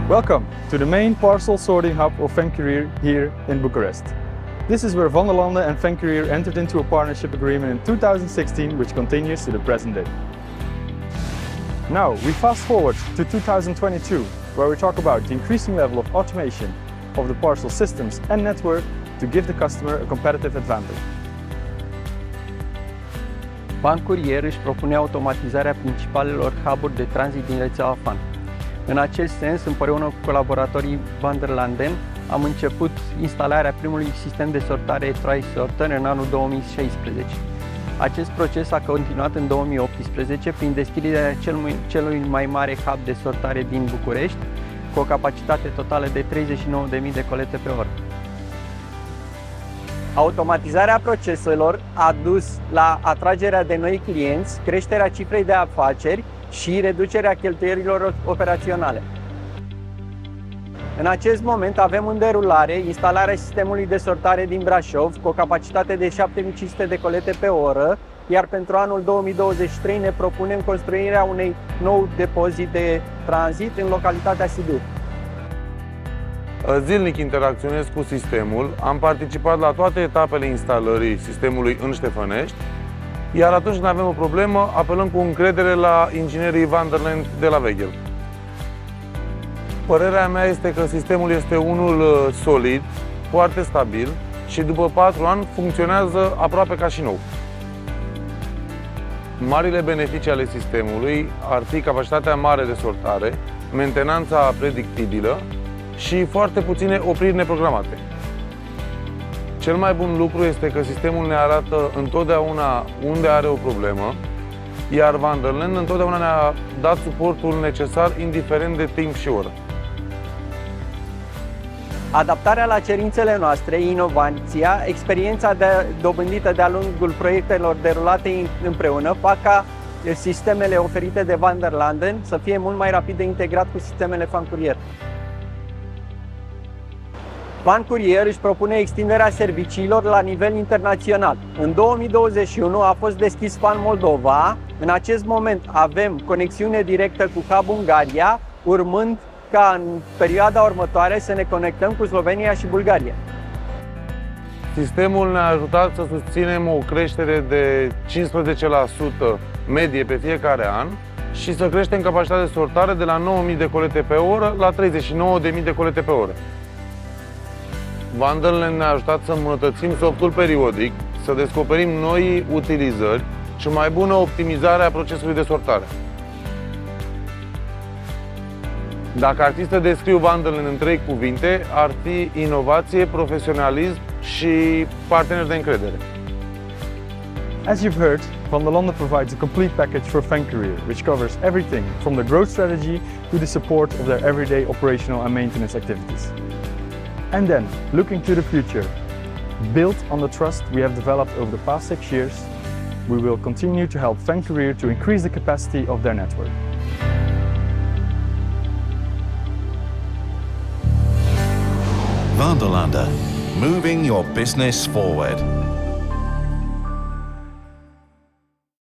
Welcome to the main parcel sorting hub of FAN Courier here in Bucharest. This is where Vanderlande and FAN Courier entered into a partnership agreement in 2016, which continues to the present day. Now we fast forward to 2022, where we talk about the increasing level of automation of the parcel systems and network to give the customer a competitive advantage. FAN Courier își propune automatizarea principalelor hub-uri de tranzit din rețeaua FAN. În acest sens, împreună cu colaboratorii Vanderlande, am început instalarea primului sistem de sortare CROSSORTER în anul 2016. Acest proces a continuat în 2018 prin deschiderea celui mai mare hub de sortare din București, cu o capacitate totală de 39.000 de colete pe oră. Automatizarea proceselor a dus la atragerea de noi clienți, creșterea cifrei de afaceri și reducerea cheltuielilor operaționale. În acest moment avem în derulare instalarea sistemului de sortare din Brașov cu o capacitate de 7.500 de colete pe oră, iar pentru anul 2023 ne propunem construirea unui nou depozit de tranzit în localitatea Sibiu. Zilnic interacționez cu sistemul, am participat la toate etapele instalării sistemului în Ștefănești, iar atunci când avem o problemă, apelăm cu încredere la inginerii Vanderlande de la Veghel. Părerea mea este că sistemul este unul solid, foarte stabil și după 4 ani funcționează aproape ca și nou. Marile beneficii ale sistemului ar fi capacitatea mare de sortare, mentenanța predictibilă și foarte puține opriri neprogramate. Cel mai bun lucru este că sistemul ne arată întotdeauna unde are o problemă, iar Vanderlande întotdeauna ne-a dat suportul necesar, indiferent de timp și oră. Adaptarea la cerințele noastre, inovația, experiența dobândită de-a lungul proiectelor derulate împreună fac ca sistemele oferite de Vanderlande să fie mult mai rapid de integrat cu sistemele FAN Courier. FAN Courier își propune extinderea serviciilor la nivel internațional. În 2021 a fost deschis FAN Moldova. În acest moment avem conexiune directă cu hub Ungaria, urmând ca în perioada următoare să ne conectăm cu Slovenia și Bulgaria. Sistemul ne-a ajutat să susținem o creștere de 15% medie pe fiecare an și să creștem capacitatea de sortare de la 9.000 de colete pe oră la 39.000 de colete pe oră. Vanderlande ne-a ajutat să îmbunătățim softul periodic, să descoperim noi utilizări și o mai bună optimizare a procesului de sortare. Dacă ar fi să descriu Vanderlande în 3 cuvinte, ar fi inovație, profesionalism și partener de încredere. As you've heard, Vanderlande provides a complete package for FAN Courier, which covers everything from the growth strategy to the support of their everyday operational and maintenance activities. And then, looking to the future, built on the trust we have developed over the past 6 years, we will continue to help FAN Courier to increase the capacity of their network. Vanderlande, moving your business forward.